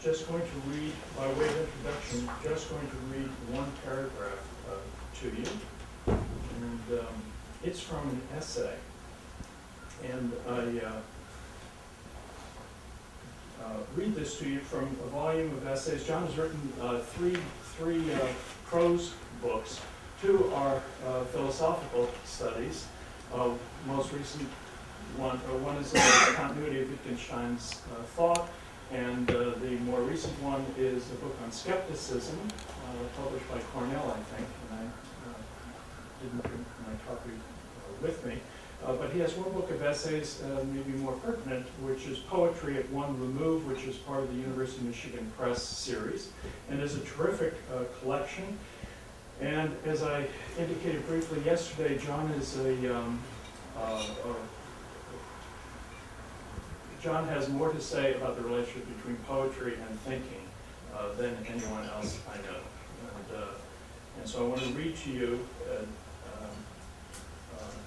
just going to read, by way of introduction, just going to read one paragraph to you. And it's from an essay. And I read this to you from a volume of essays. John has written three prose books. Two are philosophical studies. Most recent one is the continuity of Wittgenstein's thought, and the more recent one is a book on skepticism, published by Cornell, I think, and I didn't bring my copy with me. But he has one book of essays, maybe more pertinent, which is Poetry at One Remove, which is part of the University of Michigan Press series, and is a terrific collection. And as I indicated briefly yesterday, John is John has more to say about the relationship between poetry and thinking than anyone else I know. And so I want to read to you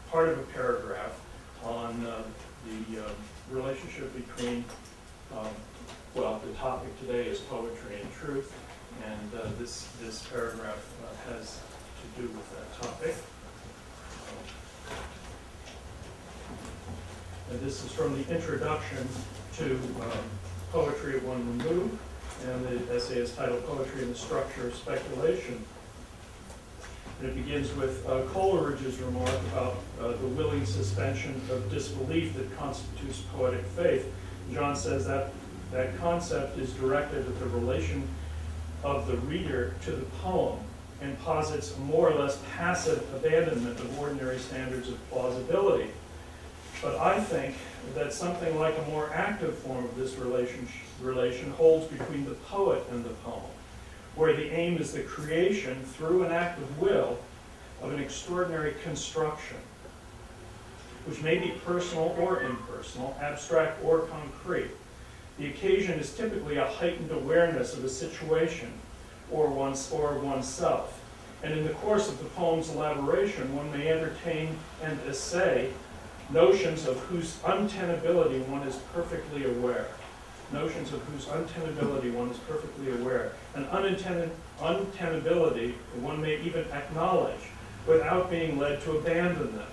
part of a paragraph on the relationship between, well, the topic today is poetry and truth, and this paragraph has to do with that topic. And this is from the introduction to Poetry at One Remove, and the essay is titled Poetry and the Structure of Speculation. And it begins with Coleridge's remark about the willing suspension of disbelief that constitutes poetic faith. John says that that concept is directed at the relation of the reader to the poem and posits a more or less passive abandonment of ordinary standards of plausibility. But I think that something like a more active form of this relation holds between the poet and the poem, where the aim is the creation, through an act of will, of an extraordinary construction, which may be personal or impersonal, abstract or concrete. The occasion is typically a heightened awareness of a situation or oneself. And in the course of the poem's elaboration, one may entertain and essay notions of whose untenability one is perfectly aware. Notions of whose untenability one is perfectly aware. And untenability one may even acknowledge without being led to abandon them.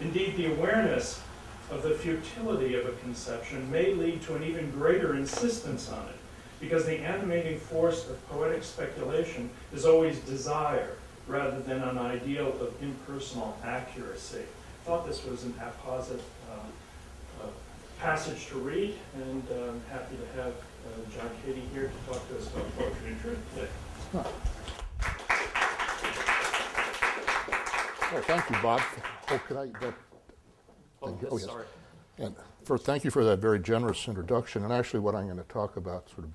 Indeed, the awareness of the futility of a conception may lead to an even greater insistence on it, because the animating force of poetic speculation is always desire rather than an ideal of impersonal accuracy. I thought this was an apposite passage to read, and I'm happy to have John Koethe here to talk to us about poetry and truth today. Huh. Well, thank you, Bob. Oh, could I? Yes, sorry. And first, thank you for that very generous introduction. And actually, what I'm going to talk about sort of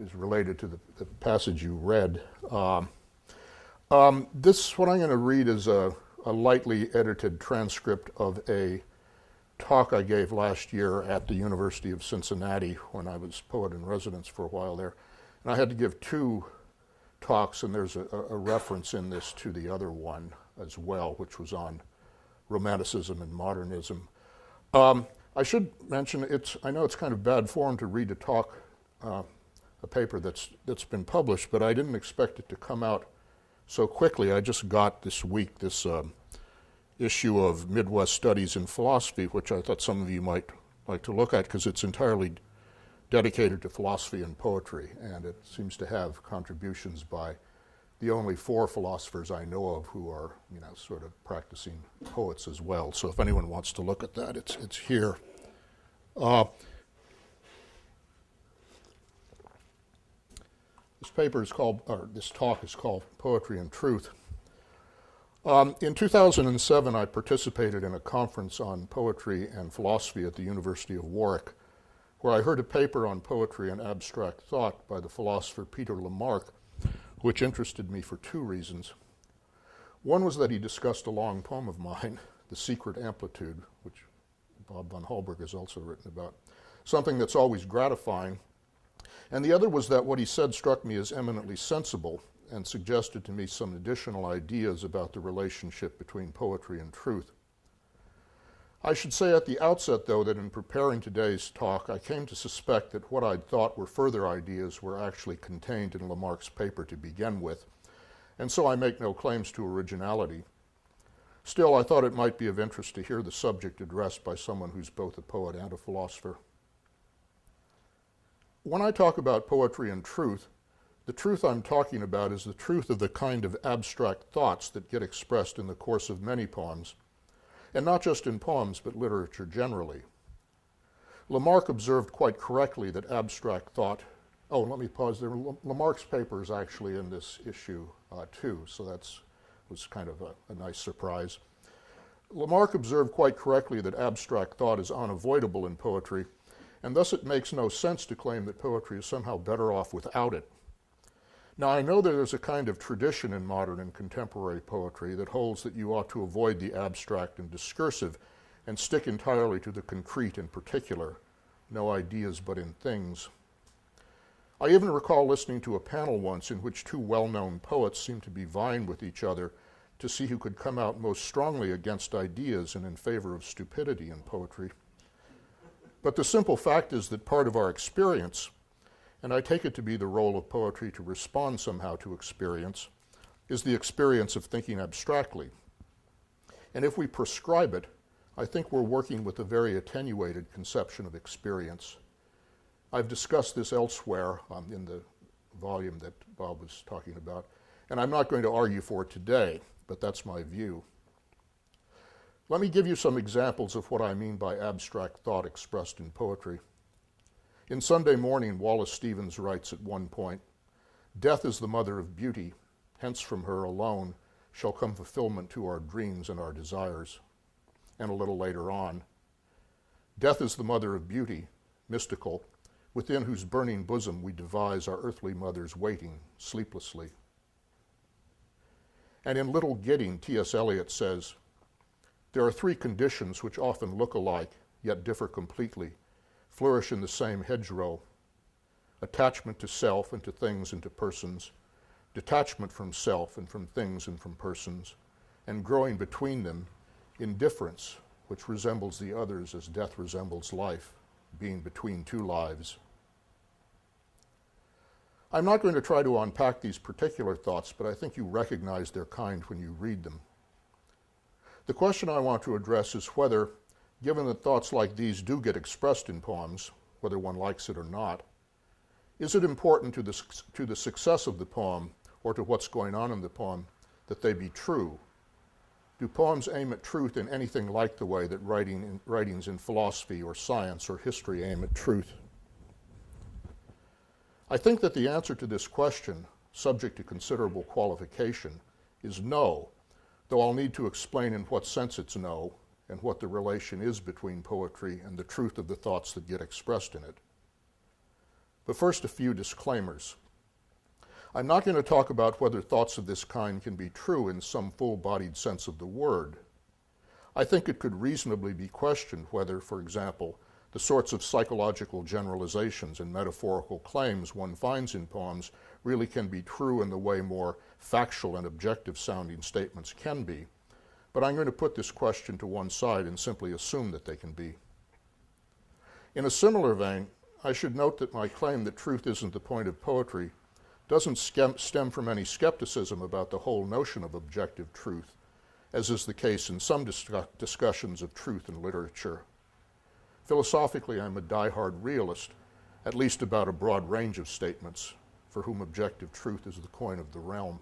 is related to the passage you read. What I'm going to read is a lightly edited transcript of a talk I gave last year at the University of Cincinnati when I was poet in residence for a while there. And I had to give two talks, and there's a reference in this to the other one as well, which was on Romanticism and Modernism. I should mention, I know it's kind of bad form to read a talk, a paper that's been published, but I didn't expect it to come out so quickly. I just got this week this issue of Midwest Studies in Philosophy, which I thought some of you might like to look at, because it's entirely dedicated to philosophy and poetry, and it seems to have contributions by the only 4 philosophers I know of who are, sort of practicing poets as well. So if anyone wants to look at that, it's here. This talk is called Poetry and Truth. In 2007, I participated in a conference on poetry and philosophy at the University of Warwick, where I heard a paper on poetry and abstract thought by the philosopher Peter Lamarck, which interested me for 2 reasons. One was that he discussed a long poem of mine, The Secret Amplitude, which Bob von Holberg has also written about, something that's always gratifying. And the other was that what he said struck me as eminently sensible and suggested to me some additional ideas about the relationship between poetry and truth. I should say at the outset, though, that in preparing today's talk, I came to suspect that what I'd thought were further ideas were actually contained in Lamarck's paper to begin with, and so I make no claims to originality. Still, I thought it might be of interest to hear the subject addressed by someone who's both a poet and a philosopher. When I talk about poetry and truth, the truth I'm talking about is the truth of the kind of abstract thoughts that get expressed in the course of many poems, and not just in poems, but literature generally. Lamarck observed quite correctly that abstract thought, oh, let me pause there. Lamarck's paper is actually in this issue too, so that was kind of a nice surprise. Lamarck observed quite correctly that abstract thought is unavoidable in poetry, and thus it makes no sense to claim that poetry is somehow better off without it. Now, I know there's a kind of tradition in modern and contemporary poetry that holds that you ought to avoid the abstract and discursive and stick entirely to the concrete and particular, no ideas but in things. I even recall listening to a panel once in which two well-known poets seemed to be vying with each other to see who could come out most strongly against ideas and in favor of stupidity in poetry. But the simple fact is that part of our experience, and I take it to be the role of poetry to respond somehow to experience, is the experience of thinking abstractly. And if we prescribe it, I think we're working with a very attenuated conception of experience. I've discussed this elsewhere in the volume that Bob was talking about, and I'm not going to argue for it today, but that's my view. Let me give you some examples of what I mean by abstract thought expressed in poetry. In Sunday Morning, Wallace Stevens writes at one point, "Death is the mother of beauty, hence from her alone shall come fulfillment to our dreams and our desires." And a little later on, "Death is the mother of beauty, mystical, within whose burning bosom we devise our earthly mothers waiting sleeplessly." And in Little Gidding, T.S. Eliot says, "There are three conditions which often look alike, yet differ completely, flourish in the same hedgerow: attachment to self and to things and to persons, detachment from self and from things and from persons, and growing between them, indifference, which resembles the others as death resembles life, being between two lives." I'm not going to try to unpack these particular thoughts, but I think you recognize their kind when you read them. The question I want to address is whether, given that thoughts like these do get expressed in poems, whether one likes it or not, is it important to the success of the poem or to what's going on in the poem that they be true? Do poems aim at truth in anything like the way that writings in philosophy or science or history aim at truth? I think that the answer to this question, subject to considerable qualification, is no, though I'll need to explain in what sense it's no and what the relation is between poetry and the truth of the thoughts that get expressed in it. But first, a few disclaimers. I'm not going to talk about whether thoughts of this kind can be true in some full-bodied sense of the word. I think it could reasonably be questioned whether, for example, the sorts of psychological generalizations and metaphorical claims one finds in poems really can be true in the way more factual and objective-sounding statements can be. But I'm going to put this question to one side and simply assume that they can be. In a similar vein, I should note that my claim that truth isn't the point of poetry doesn't stem from any skepticism about the whole notion of objective truth, as is the case in some discussions of truth in literature. Philosophically, I'm a die-hard realist, at least about a broad range of statements, for whom objective truth is the coin of the realm.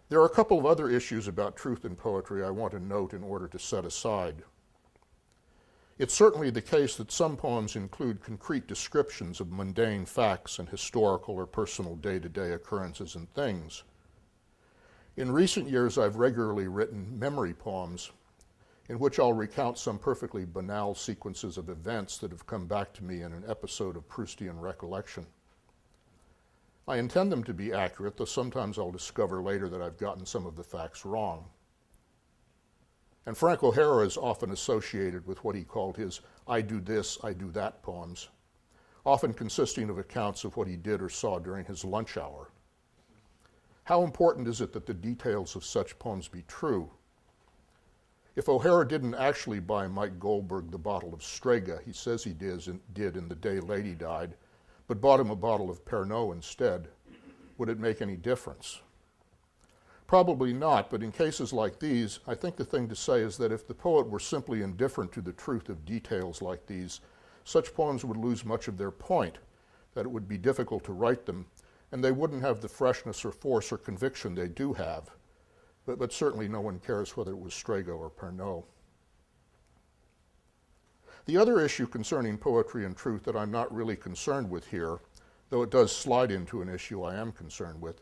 There are a couple of other issues about truth in poetry I want to note in order to set aside. It's certainly the case that some poems include concrete descriptions of mundane facts and historical or personal day-to-day occurrences and things. In recent years, I've regularly written memory poems in which I'll recount some perfectly banal sequences of events that have come back to me in an episode of Proustian recollection. I intend them to be accurate, though sometimes I'll discover later that I've gotten some of the facts wrong. And Frank O'Hara is often associated with what he called his "I do this, I do that" poems, often consisting of accounts of what he did or saw during his lunch hour. How important is it that the details of such poems be true? If O'Hara didn't actually buy Mike Goldberg the bottle of Strega he says he did in The Day Lady Died, but bought him a bottle of Pernod instead, would it make any difference? Probably not, but in cases like these, I think the thing to say is that if the poet were simply indifferent to the truth of details like these, such poems would lose much of their point, that it would be difficult to write them, and they wouldn't have the freshness or force or conviction they do have. But certainly no one cares whether it was Strega or Pernod. The other issue concerning poetry and truth that I'm not really concerned with here, though it does slide into an issue I am concerned with,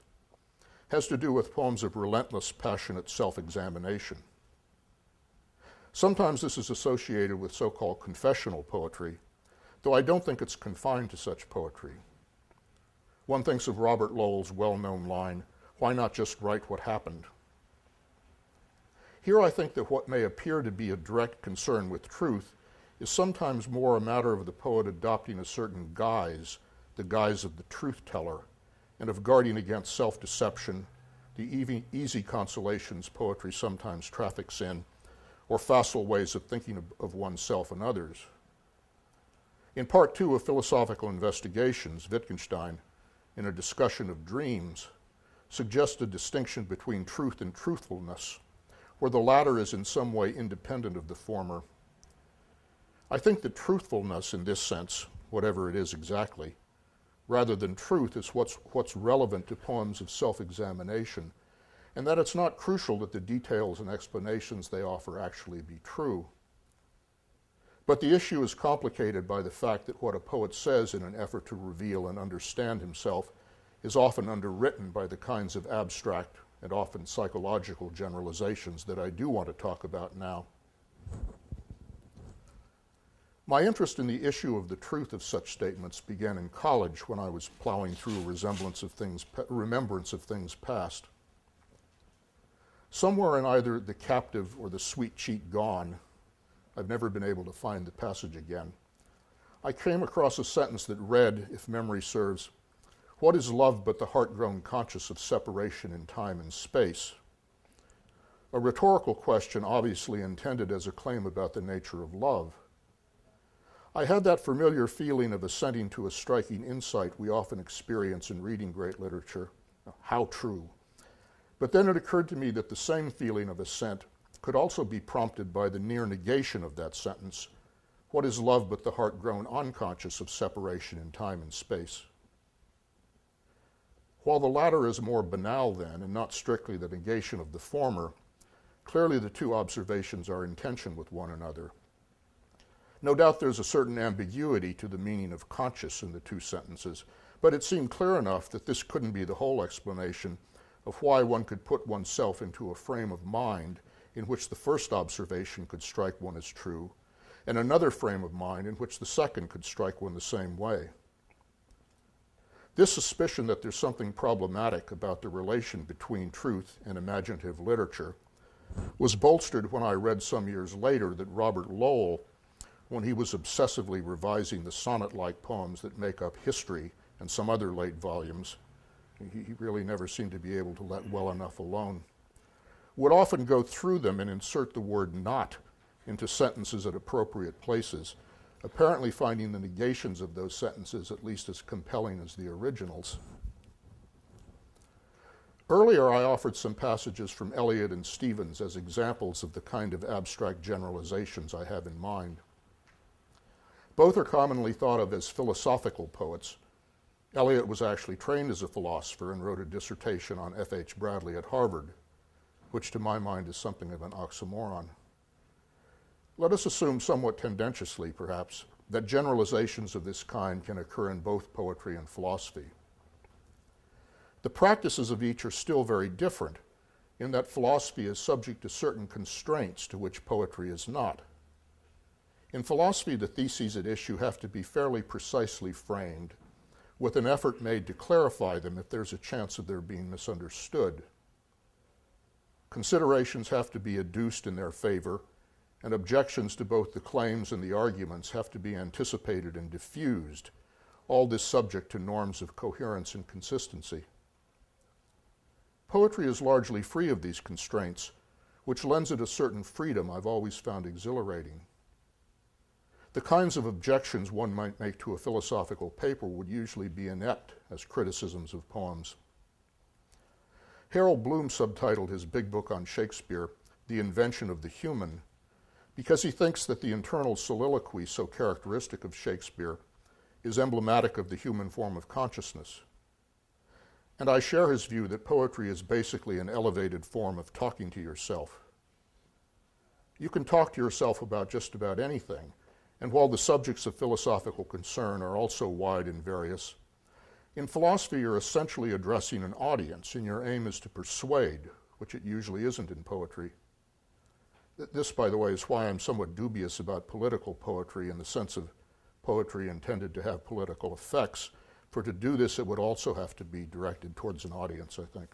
has to do with poems of relentless, passionate self-examination. Sometimes this is associated with so-called confessional poetry, though I don't think it's confined to such poetry. One thinks of Robert Lowell's well-known line, "Why not just write what happened?" Here I think that what may appear to be a direct concern with truth is sometimes more a matter of the poet adopting a certain guise, the guise of the truth-teller, and of guarding against self-deception, the easy consolations poetry sometimes traffics in, or facile ways of thinking of oneself and others. In part 2 of Philosophical Investigations, Wittgenstein, in a discussion of dreams, suggests a distinction between truth and truthfulness, where the latter is in some way independent of the former. I think that truthfulness in this sense, whatever it is exactly, rather than truth, is what's relevant to poems of self-examination, and that it's not crucial that the details and explanations they offer actually be true. But the issue is complicated by the fact that what a poet says in an effort to reveal and understand himself is often underwritten by the kinds of abstract and often psychological generalizations that I do want to talk about now. My interest in the issue of the truth of such statements began in college when I was plowing through remembrance of things past. Somewhere in either The Captive or The Sweet Cheat Gone, I've never been able to find the passage again, I came across a sentence that read, if memory serves, "What is love but the heart grown conscious of separation in time and space?" A rhetorical question obviously intended as a claim about the nature of love. I had that familiar feeling of assenting to a striking insight we often experience in reading great literature. How true. But then it occurred to me that the same feeling of assent could also be prompted by the near negation of that sentence. What is love but the heart grown unconscious of separation in time and space? While the latter is more banal then, and not strictly the negation of the former, clearly the two observations are in tension with one another. No doubt there's a certain ambiguity to the meaning of conscious in the two sentences, but it seemed clear enough that this couldn't be the whole explanation of why one could put oneself into a frame of mind in which the first observation could strike one as true, and another frame of mind in which the second could strike one the same way. This suspicion that there's something problematic about the relation between truth and imaginative literature was bolstered when I read some years later that Robert Lowell, when he was obsessively revising the sonnet-like poems that make up History and some other late volumes, he really never seemed to be able to let well enough alone, would often go through them and insert the word not into sentences at appropriate places, apparently finding the negations of those sentences at least as compelling as the originals. Earlier, I offered some passages from Eliot and Stevens as examples of the kind of abstract generalizations I have in mind. Both are commonly thought of as philosophical poets. Eliot was actually trained as a philosopher and wrote a dissertation on F.H. Bradley at Harvard, which to my mind is something of an oxymoron. Let us assume, somewhat tendentiously perhaps, that generalizations of this kind can occur in both poetry and philosophy. The practices of each are still very different, in that philosophy is subject to certain constraints to which poetry is not. In philosophy, the theses at issue have to be fairly precisely framed, with an effort made to clarify them if there's a chance of their being misunderstood. Considerations have to be adduced in their favor, and objections to both the claims and the arguments have to be anticipated and diffused, all this subject to norms of coherence and consistency. Poetry is largely free of these constraints, which lends it a certain freedom I've always found exhilarating. The kinds of objections one might make to a philosophical paper would usually be inept as criticisms of poems. Harold Bloom subtitled his big book on Shakespeare, The Invention of the Human, because he thinks that the internal soliloquy so characteristic of Shakespeare is emblematic of the human form of consciousness. And I share his view that poetry is basically an elevated form of talking to yourself. You can talk to yourself about just about anything, and while the subjects of philosophical concern are also wide and various, in philosophy you're essentially addressing an audience, and your aim is to persuade, which it usually isn't in poetry. This, by the way, is why I'm somewhat dubious about political poetry in the sense of poetry intended to have political effects. For to do this, it would also have to be directed towards an audience, I think.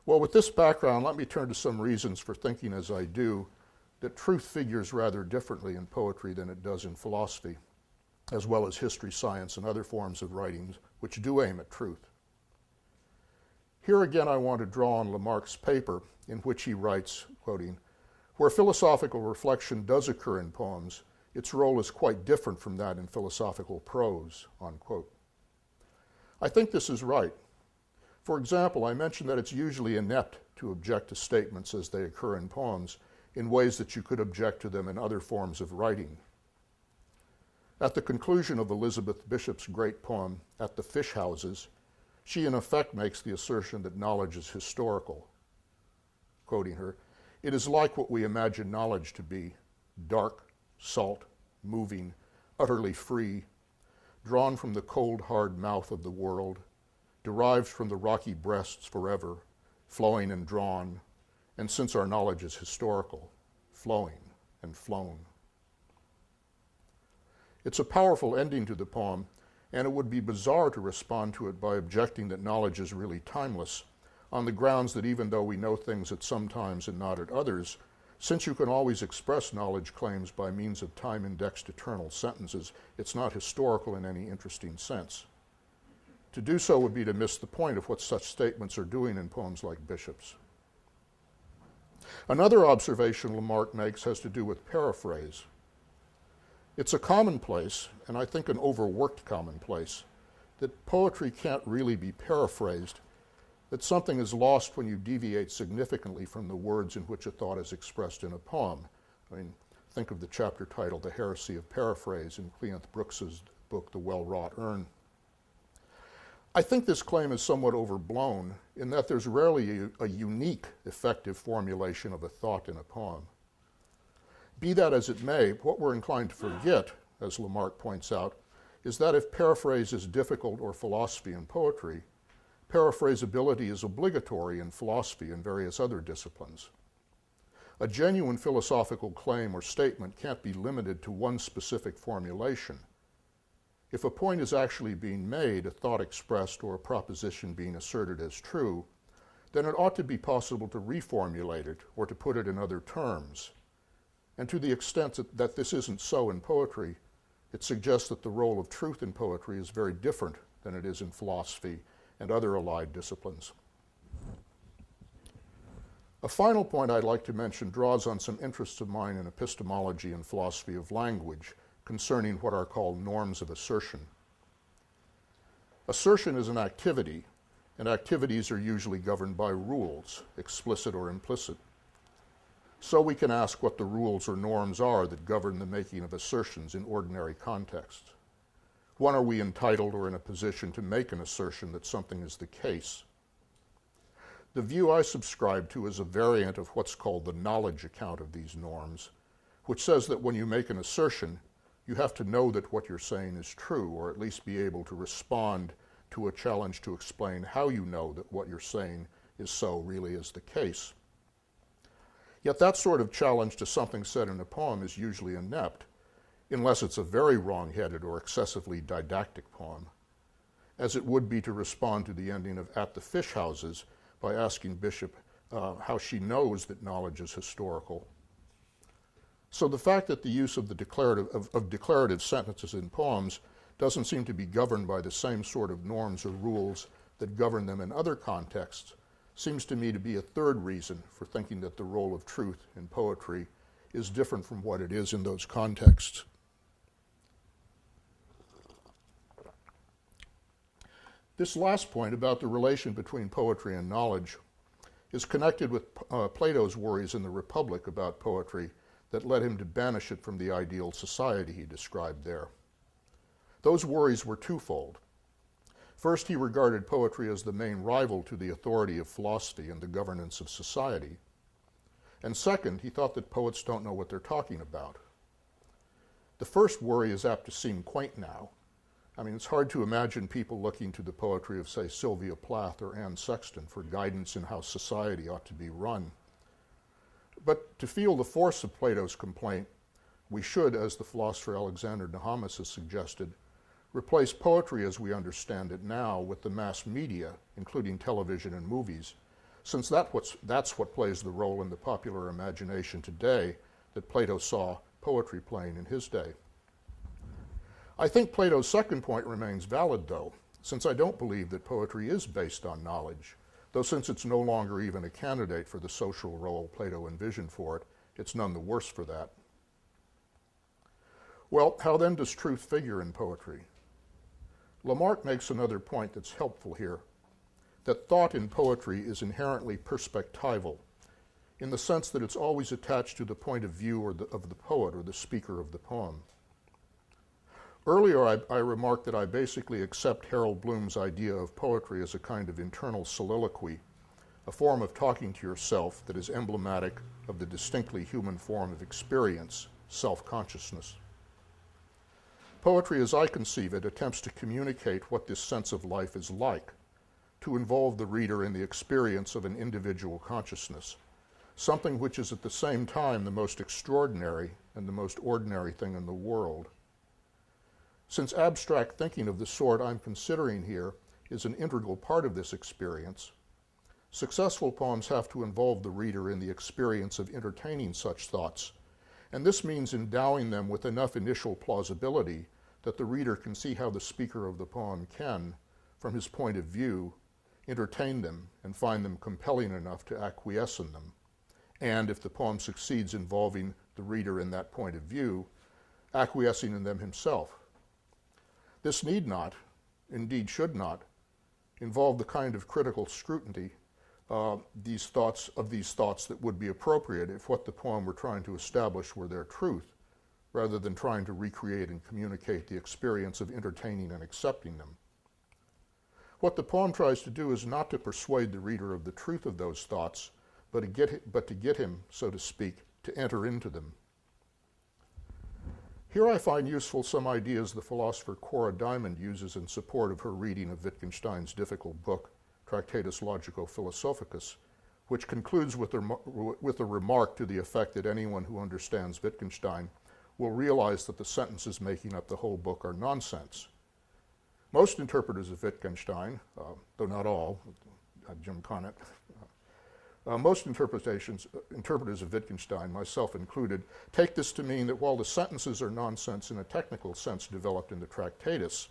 Well, with this background, let me turn to some reasons for thinking as I do that truth figures rather differently in poetry than it does in philosophy, as well as history, science, and other forms of writings which do aim at truth. Here again I want to draw on Lamarck's paper in which he writes, quoting, "Where philosophical reflection does occur in poems, its role is quite different from that in philosophical prose," unquote. I think this is right. For example, I mentioned that it's usually inept to object to statements as they occur in poems in ways that you could object to them in other forms of writing. At the conclusion of Elizabeth Bishop's great poem, At the Fish Houses, she in effect makes the assertion that knowledge is historical. Quoting her, "It is like what we imagine knowledge to be, dark, salt, moving, utterly free, drawn from the cold, hard mouth of the world, derived from the rocky breasts forever, flowing and drawn, and since our knowledge is historical, flowing and flown." It's a powerful ending to the poem, and it would be bizarre to respond to it by objecting that knowledge is really timeless, on the grounds that even though we know things at some times and not at others, since you can always express knowledge claims by means of time-indexed eternal sentences, it's not historical in any interesting sense. To do so would be to miss the point of what such statements are doing in poems like Bishop's. Another observation Lamarck makes has to do with paraphrase. It's a commonplace, and I think an overworked commonplace, that poetry can't really be paraphrased, that something is lost when you deviate significantly from the words in which a thought is expressed in a poem. I mean, think of the chapter titled The Heresy of Paraphrase in Cleanth Brooks's book, The Well-Wrought Urn. I think this claim is somewhat overblown in that there's rarely a unique, effective formulation of a thought in a poem. Be that as it may, what we're inclined to forget, as Lamarck points out, is that if paraphrase is difficult or philosophy and poetry, paraphrasability is obligatory in philosophy and various other disciplines. A genuine philosophical claim or statement can't be limited to one specific formulation. If a point is actually being made, a thought expressed, or a proposition being asserted as true, then it ought to be possible to reformulate it or to put it in other terms. And to the extent that this isn't so in poetry, it suggests that the role of truth in poetry is very different than it is in philosophy and other allied disciplines. A final point I'd like to mention draws on some interests of mine in epistemology and philosophy of language concerning what are called norms of assertion. Assertion is an activity, and activities are usually governed by rules, explicit or implicit. So we can ask what the rules or norms are that govern the making of assertions in ordinary contexts. When are we entitled or in a position to make an assertion that something is the case? The view I subscribe to is a variant of what's called the knowledge account of these norms, which says that when you make an assertion, you have to know that what you're saying is true, or at least be able to respond to a challenge to explain how you know that what you're saying is so really is the case. Yet that sort of challenge to something said in a poem is usually inept, unless it's a very wrong-headed or excessively didactic poem, as it would be to respond to the ending of At the Fish Houses by asking Bishop how she knows that knowledge is historical. So the fact that the use of declarative sentences in poems doesn't seem to be governed by the same sort of norms or rules that govern them in other contexts seems to me to be a third reason for thinking that the role of truth in poetry is different from what it is in those contexts. This last point about the relation between poetry and knowledge is connected with Plato's worries in the Republic about poetry that led him to banish it from the ideal society he described there. Those worries were twofold. First, he regarded poetry as the main rival to the authority of philosophy and the governance of society. And second, he thought that poets don't know what they're talking about. The first worry is apt to seem quaint now. I mean, it's hard to imagine people looking to the poetry of, say, Sylvia Plath or Anne Sexton for guidance in how society ought to be run. But to feel the force of Plato's complaint, we should, as the philosopher Alexander Nahamas has suggested, replace poetry as we understand it now with the mass media, including television and movies, since that's what plays the role in the popular imagination today that Plato saw poetry playing in his day. I think Plato's second point remains valid, though, since I don't believe that poetry is based on knowledge, though since it's no longer even a candidate for the social role Plato envisioned for it, it's none the worse for that. Well, how then does truth figure in poetry? Lamarck makes another point that's helpful here, that thought in poetry is inherently perspectival, in the sense that it's always attached to the point of view of the poet or the speaker of the poem. Earlier, I remarked that I basically accept Harold Bloom's idea of poetry as a kind of internal soliloquy, a form of talking to yourself that is emblematic of the distinctly human form of experience, self-consciousness. Poetry, as I conceive it, attempts to communicate what this sense of life is like, to involve the reader in the experience of an individual consciousness, something which is at the same time the most extraordinary and the most ordinary thing in the world. Since abstract thinking of the sort I'm considering here is an integral part of this experience, successful poems have to involve the reader in the experience of entertaining such thoughts, and this means endowing them with enough initial plausibility that the reader can see how the speaker of the poem can, from his point of view, entertain them and find them compelling enough to acquiesce in them, and if the poem succeeds involving the reader in that point of view, acquiescing in them himself. This need not, indeed should not, involve the kind of critical scrutiny these thoughts that would be appropriate if what the poem were trying to establish were their truth, rather than trying to recreate and communicate the experience of entertaining and accepting them. What the poem tries to do is not to persuade the reader of the truth of those thoughts, but to get him, so to speak, to enter into them. Here I find useful some ideas the philosopher Cora Diamond uses in support of her reading of Wittgenstein's difficult book, Tractatus Logico-Philosophicus, which concludes with a remark to the effect that anyone who understands Wittgenstein will realize that the sentences making up the whole book are nonsense. Most interpreters of Wittgenstein, though not all, Jim Koethe, most interpreters of Wittgenstein, myself included, take this to mean that while the sentences are nonsense in a technical sense developed in the Tractatus,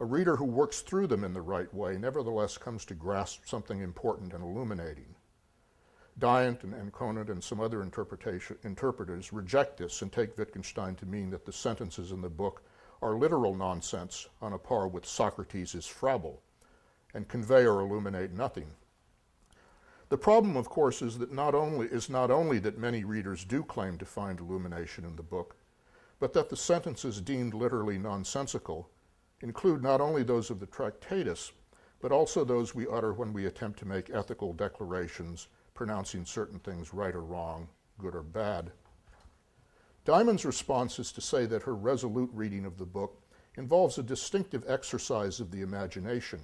a reader who works through them in the right way nevertheless comes to grasp something important and illuminating. Dyant and Koethe and some other interpreters reject this and take Wittgenstein to mean that the sentences in the book are literal nonsense on a par with Socrates' Frabble, and convey or illuminate nothing. The problem, of course, is not only that many readers do claim to find illumination in the book, but that the sentences deemed literally nonsensical include not only those of the Tractatus, but also those we utter when we attempt to make ethical declarations pronouncing certain things right or wrong, good or bad. Diamond's response is to say that her resolute reading of the book involves a distinctive exercise of the imagination,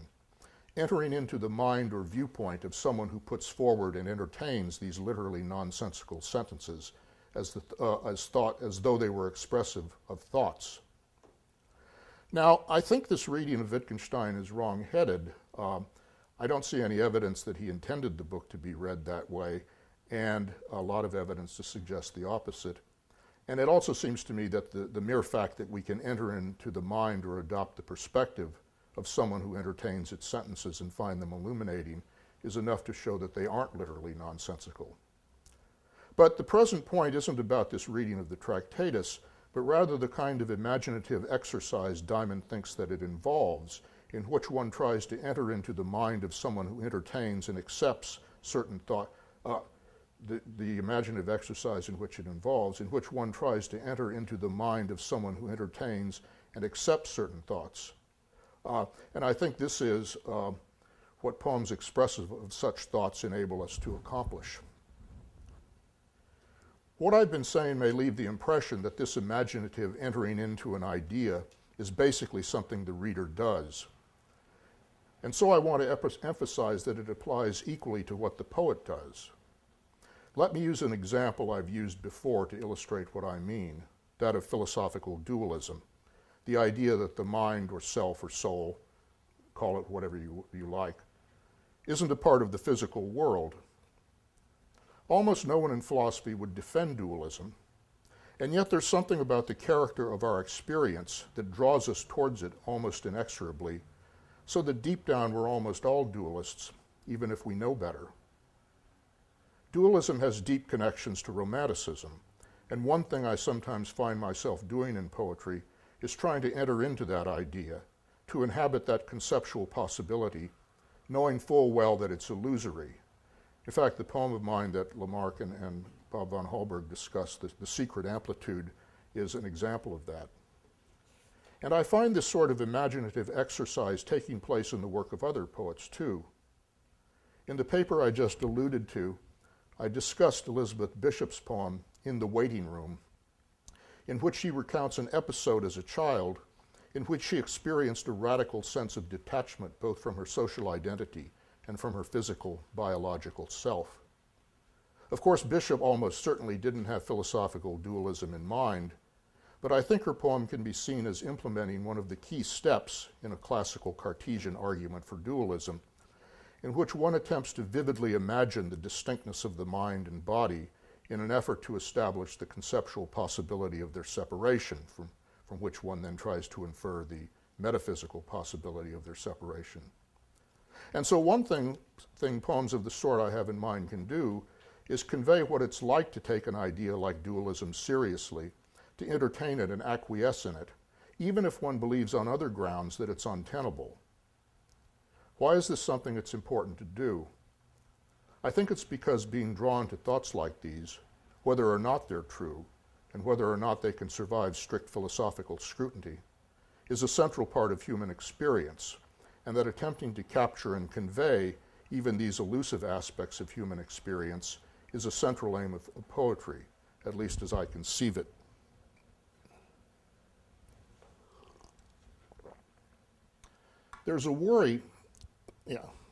entering into the mind or viewpoint of someone who puts forward and entertains these literally nonsensical sentences as though they were expressive of thoughts. Now, I think this reading of Wittgenstein is wrong-headed. I don't see any evidence that he intended the book to be read that way, and a lot of evidence to suggest the opposite. And it also seems to me that the mere fact that we can enter into the mind or adopt the perspective of someone who entertains its sentences and find them illuminating is enough to show that they aren't literally nonsensical. But the present point isn't about this reading of the Tractatus, but rather the kind of imaginative exercise Diamond thinks that it involves, in which one tries to enter into the mind of someone who entertains and accepts certain thought, the imaginative exercise in which it involves, in which one tries to enter into the mind of someone who entertains and accepts certain thoughts. And I think this is what poems expressive of such thoughts enable us to accomplish. What I've been saying may leave the impression that this imaginative entering into an idea is basically something the reader does. And so I want to emphasize that it applies equally to what the poet does. Let me use an example I've used before to illustrate what I mean, that of philosophical dualism, the idea that the mind or self or soul, call it whatever you like, isn't a part of the physical world. Almost no one in philosophy would defend dualism, and yet there's something about the character of our experience that draws us towards it almost inexorably, so that deep down we're almost all dualists, even if we know better. Dualism has deep connections to Romanticism, and one thing I sometimes find myself doing in poetry is trying to enter into that idea, to inhabit that conceptual possibility, knowing full well that it's illusory. In fact, the poem of mine that Lamarck and Bob von Holberg discussed, The Secret Amplitude, is an example of that. And I find this sort of imaginative exercise taking place in the work of other poets too. In the paper I just alluded to, I discussed Elizabeth Bishop's poem, In the Waiting Room, in which she recounts an episode as a child in which she experienced a radical sense of detachment both from her social identity and from her physical, biological self. Of course, Bishop almost certainly didn't have philosophical dualism in mind, but I think her poem can be seen as implementing one of the key steps in a classical Cartesian argument for dualism, in which one attempts to vividly imagine the distinctness of the mind and body in an effort to establish the conceptual possibility of their separation, from which one then tries to infer the metaphysical possibility of their separation. And so one thing poems of the sort I have in mind can do is convey what it's like to take an idea like dualism seriously, to entertain it and acquiesce in it, even if one believes on other grounds that it's untenable. Why is this something that's important to do? I think it's because being drawn to thoughts like these, whether or not they're true, and whether or not they can survive strict philosophical scrutiny, is a central part of human experience, and that attempting to capture and convey even these elusive aspects of human experience is a central aim of poetry, at least as I conceive it. There's a worry,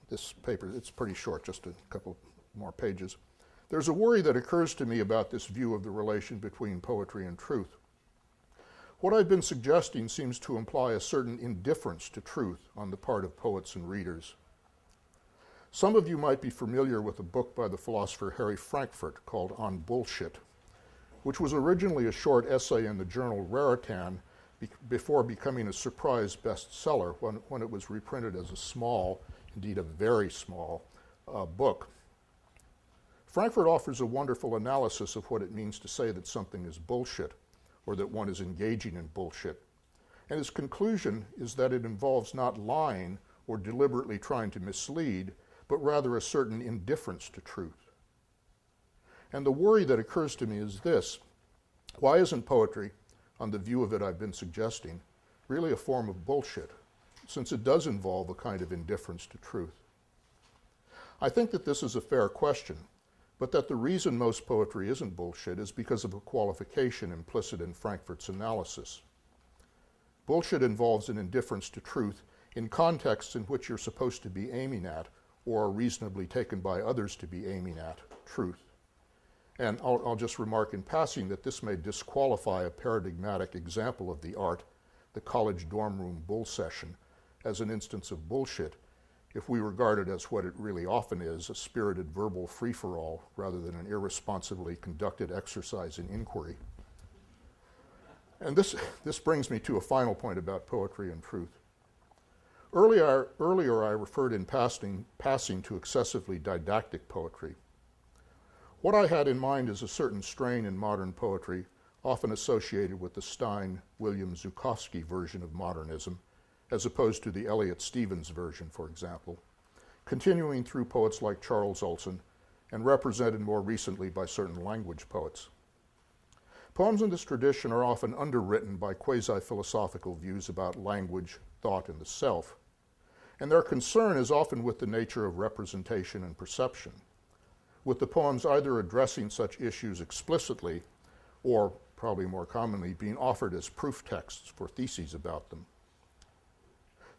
this paper, it's pretty short, just a couple more pages. There's a worry that occurs to me about this view of the relation between poetry and truth. What I've been suggesting seems to imply a certain indifference to truth on the part of poets and readers. Some of you might be familiar with a book by the philosopher Harry Frankfurt called On Bullshit, which was originally a short essay in the journal Raritan before becoming a surprise bestseller when it was reprinted as a small, indeed a very small, book. Frankfurt offers a wonderful analysis of what it means to say that something is bullshit, or that one is engaging in bullshit. And his conclusion is that it involves not lying or deliberately trying to mislead, but rather a certain indifference to truth. And the worry that occurs to me is this: why isn't poetry, on the view of it I've been suggesting, really a form of bullshit, since it does involve a kind of indifference to truth? I think that this is a fair question, but that the reason most poetry isn't bullshit is because of a qualification implicit in Frankfurt's analysis. Bullshit involves an indifference to truth in contexts in which you're supposed to be aiming at, or are reasonably taken by others to be aiming at, truth. And I'll just remark in passing that this may disqualify a paradigmatic example of the art, the college dorm room bull session, as an instance of bullshit, if we regard it as what it really often is, a spirited verbal free-for-all, rather than an irresponsibly conducted exercise in inquiry. And this brings me to a final point about poetry and truth. Earlier I referred in passing to excessively didactic poetry. What I had in mind is a certain strain in modern poetry, often associated with the Stein-William-Zukofsky version of modernism, as opposed to the Eliot-Stevens version, for example, continuing through poets like Charles Olson and represented more recently by certain language poets. Poems in this tradition are often underwritten by quasi-philosophical views about language, thought, and the self, and their concern is often with the nature of representation and perception, with the poems either addressing such issues explicitly or, probably more commonly, being offered as proof texts for theses about them.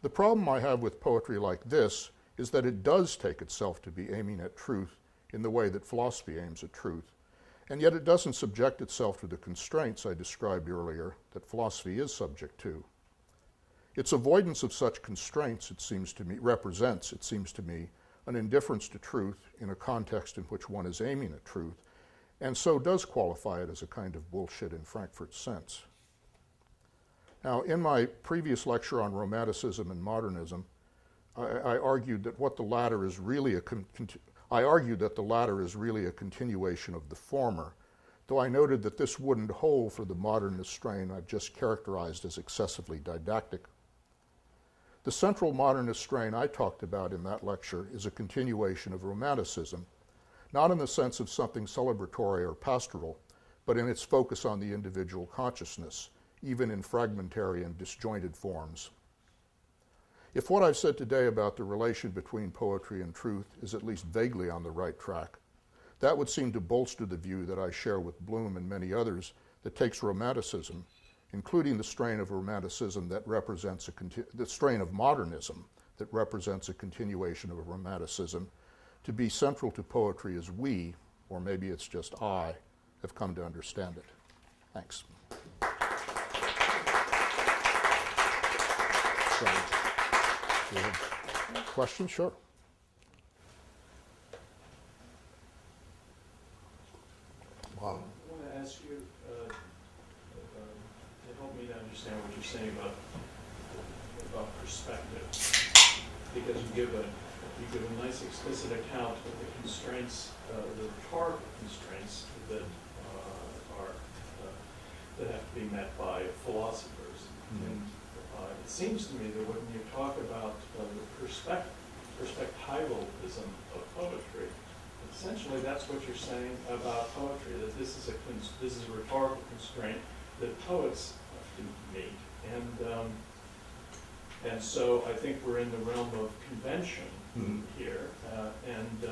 The problem I have with poetry like this is that it does take itself to be aiming at truth in the way that philosophy aims at truth, and yet it doesn't subject itself to the constraints I described earlier that philosophy is subject to. Its avoidance of such constraints, it seems to me, represents, it seems to me, an indifference to truth in a context in which one is aiming at truth, and so does qualify it as a kind of bullshit in Frankfurt's sense. Now, in my previous lecture on Romanticism and modernism, I argued that the latter is really a continuation of the former, though I noted that this wouldn't hold for the modernist strain I've just characterized as excessively didactic. The central modernist strain I talked about in that lecture is a continuation of Romanticism, not in the sense of something celebratory or pastoral, but in its focus on the individual consciousness, even in fragmentary and disjointed forms. If what I've said today about the relation between poetry and truth is at least vaguely on the right track, that would seem to bolster the view that I share with Bloom and many others that takes Romanticism, including the strain of Romanticism that represents the strain of modernism that represents a continuation of Romanticism, to be central to poetry as we, or maybe it's just I, have come to understand it. Thanks. Questions? Sure. Wow. I want to ask you to help me to understand what you're saying about perspective, because you give a nice explicit account of the constraints, the rhetorical constraints that that have to be met by philosophers. Mm-hmm. And it seems to me that when you talk about the perspectivalism of poetry, essentially that's what you're saying about poetry, that this is a rhetorical constraint that poets have to meet. And so I think we're in the realm of convention here, and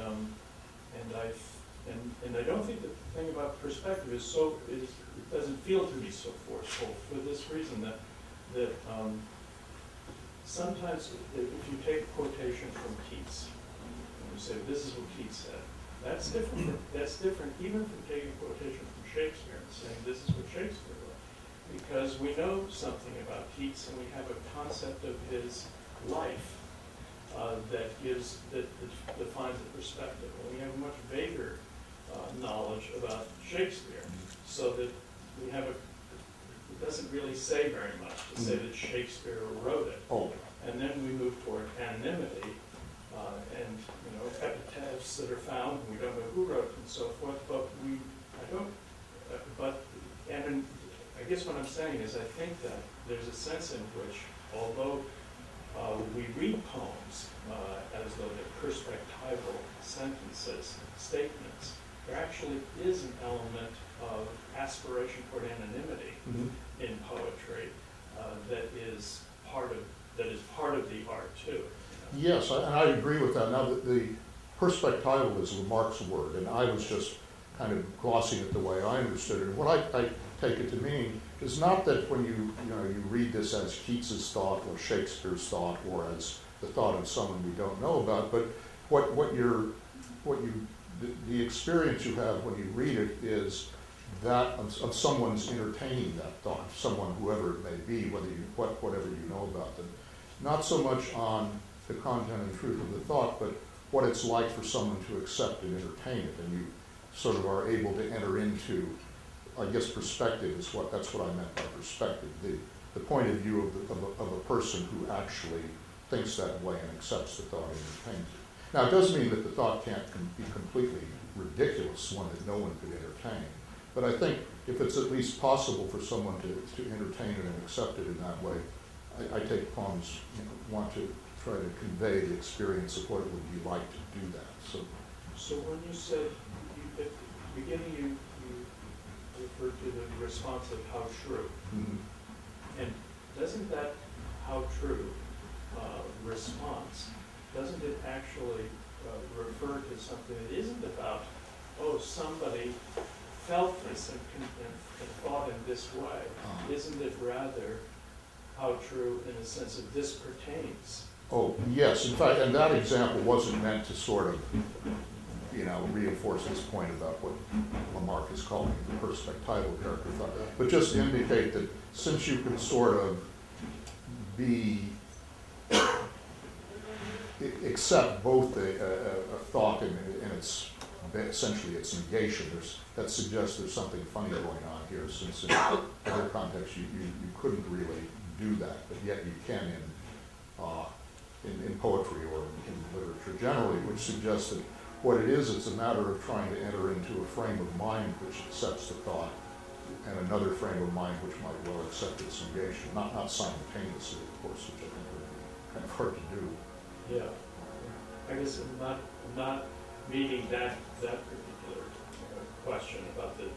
I don't think that the thing about perspective it doesn't feel to me so forceful for this reason that sometimes if you take a quotation from Keats and you say this is what Keats said, that's different. That's different even from taking a quotation from Shakespeare and saying this is what Shakespeare wrote, because we know something about Keats and we have a concept of his life that defines the perspective. And we have a much vaguer knowledge about Shakespeare, so that we have it doesn't really say very much to say that Shakespeare wrote it. Oh. And then we move toward anonymity and epitaphs that are found, and we don't know who wrote it and so forth. But I guess what I'm saying is I think that there's a sense in which, although we read poems as though they're perspectival sentences, statements, there actually is an element of aspiration toward anonymity in poetry that is part of the art too. Yes, and I agree with that. Now, the perspectival is Lamarck's word, and I was just kind of glossing it the way I understood it. And what I take it to mean is not that when you read this as Keats's thought or Shakespeare's thought or as the thought of someone we don't know about, but the experience you have when you read it is that of someone's entertaining that thought, someone, whoever it may be, whatever you know about them. Not so much on the content and truth of the thought, but what it's like for someone to accept and entertain it, and you sort of are able to enter into, I guess, perspective is that's what I meant by perspective, the point of view of a person who actually thinks that way and accepts the thought and entertains it. Now, it doesn't mean that the thought can't be completely ridiculous, one that no one could entertain. But I think if it's at least possible for someone to entertain it and accept it in that way, I take poems, want to try to convey the experience of what it would be like to do that. So when you said, at the beginning you referred to the response of how true. Mm-hmm. And doesn't that how true response, doesn't it actually refer to something that isn't about, oh, somebody felt this and thought in this way? Isn't it rather how true in the sense that this pertains? Oh, yes. In fact, and that example wasn't meant to sort of, reinforce this point about what Lamarck is calling the perspectival character thought, but just indicate that since you can sort of accept both a thought and its essentially its negation, that suggests there's something funny going on here, since in other contexts you couldn't really do that, but yet you can in poetry or in literature generally, which suggests that what it is, it's a matter of trying to enter into a frame of mind which accepts the thought, and another frame of mind which might well accept its negation, not simultaneously, of course, which I think would be kind of hard to do. Yeah, I guess I'm not meeting that particular question about the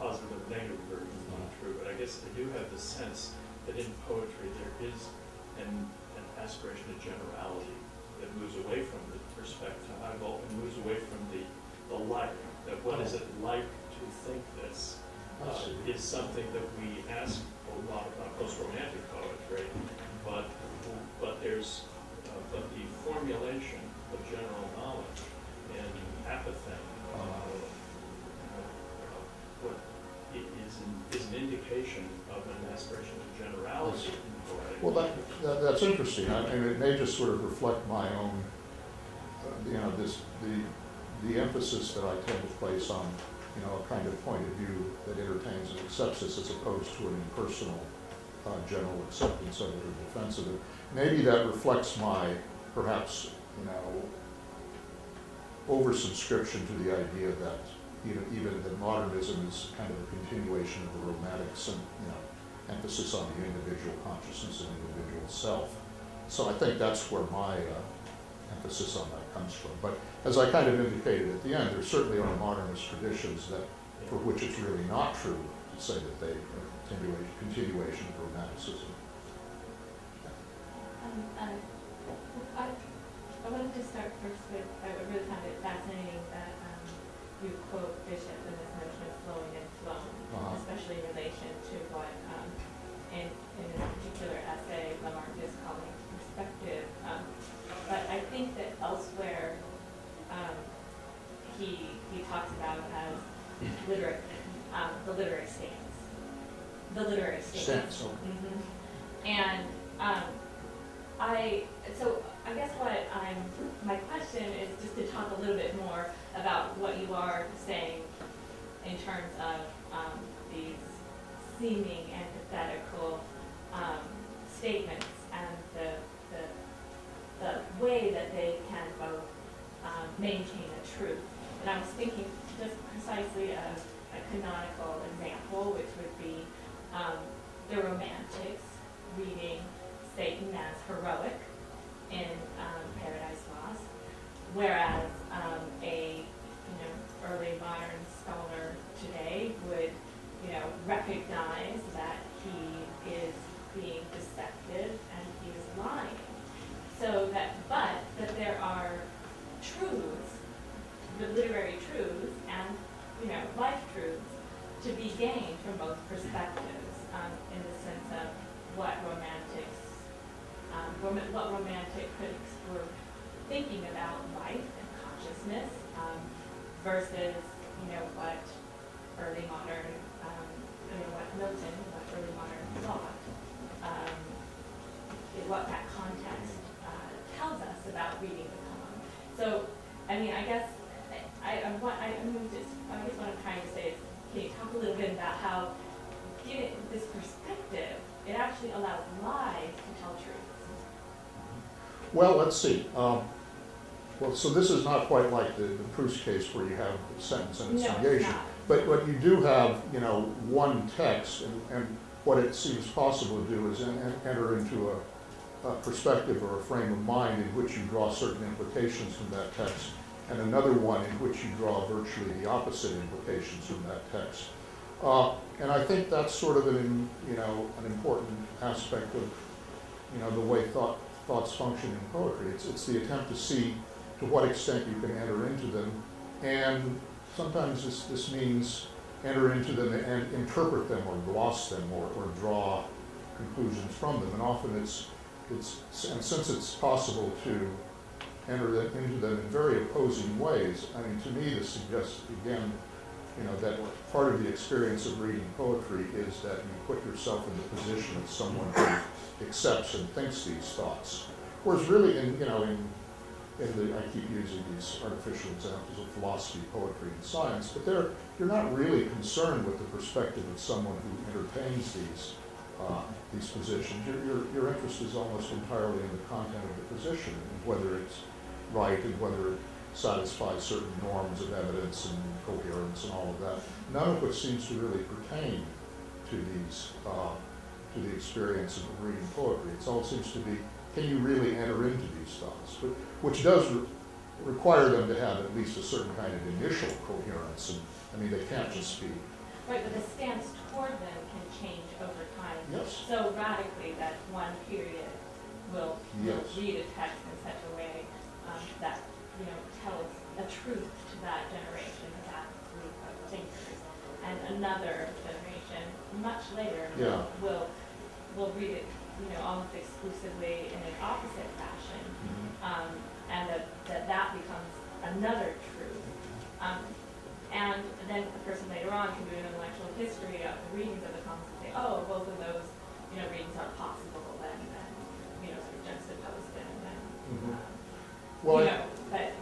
positive and negative version is not true, but I guess I do have the sense that in poetry there is an aspiration to generality that moves away from the perspective, and moves away from the like. That what is it like to think this is something that we ask a lot about post-romantic poetry, but the formulation of general knowledge in apatheme what is an indication of an aspiration to generality in poetic. Well, that's interesting. And it may just sort of reflect my own, the emphasis that I tend to place on, a kind of point of view that entertains and accepts this as opposed to an impersonal general acceptance of it or defense of it. Maybe that reflects my, perhaps, oversubscription to the idea that even that modernism is kind of a continuation of the romantic, emphasis on the individual consciousness and individual self. So I think that's where my emphasis on that comes from. But as I kind of indicated at the end, there certainly are modernist traditions for which it's really not true to say that they are a continuation of romanticism. I wanted to start first with, I really found it fascinating that you quote Bishop in this notion of flowing and flown, especially in relation to what in this particular essay Lamarck is calling perspective. But I think that elsewhere he talks about as the literary stance. The literary stance. Mm-hmm. And I guess my question is just to talk a little bit more about what you are saying in terms of these seeming antithetical statements and the way that they can both maintain a truth. And I was thinking just precisely of a canonical example, which would be the Romantics reading Satan as heroic in Paradise Lost, whereas a early modern scholar today would recognize that he is being deceptive and he is lying. But there are truths, the literary truths and life truths to be gained from both perspectives in the sense of what romantic critics were thinking about life and consciousness versus what early modern, what Milton, what early modern thought, what that context tells us about reading the poem. So, I guess what I'm trying to say is, can you talk a little bit about how, given this perspective, it actually allows lies to tell truths? Well, let's see. Well, so this is not quite like the Proust case where you have a sentence and its No, it's negation. not. But you do have, one text, and what it seems possible to do is enter into a perspective or a frame of mind in which you draw certain implications from that text, and another one in which you draw virtually the opposite implications from that text. And I think that's sort of an important aspect of, the way thoughts function in poetry. It's the attempt to see to what extent you can enter into them, and sometimes this means enter into them and interpret them or gloss them or draw conclusions from them. And often and since it's possible to enter into them in very opposing ways, I mean, to me this suggests, again, that part of the experience of reading poetry is that you put yourself in the position of someone who accepts and thinks these thoughts. Whereas really I keep using these artificial examples of philosophy, poetry, and science, but you're not really concerned with the perspective of someone who entertains these positions. Your interest is almost entirely in the content of the position, and whether it's right and whether it satisfies certain norms of evidence and coherence and all of that. None of which seems to really pertain to to the experience of reading poetry. It all seems to be, can you really enter into these thoughts? Which does require them to have at least a certain kind of initial coherence. And I mean, they can't just be. Right, but the stance toward them can change over time. Yes. So radically that one period will read a text in such a way that tells a truth to that generation, to that group of thinkers, and another generation much later will read it almost exclusively in an opposite fashion, and that becomes another truth. And then the person later on can do an intellectual history of the readings of the poems and say, oh, both of those readings are possible, and sort of juxtapose them, and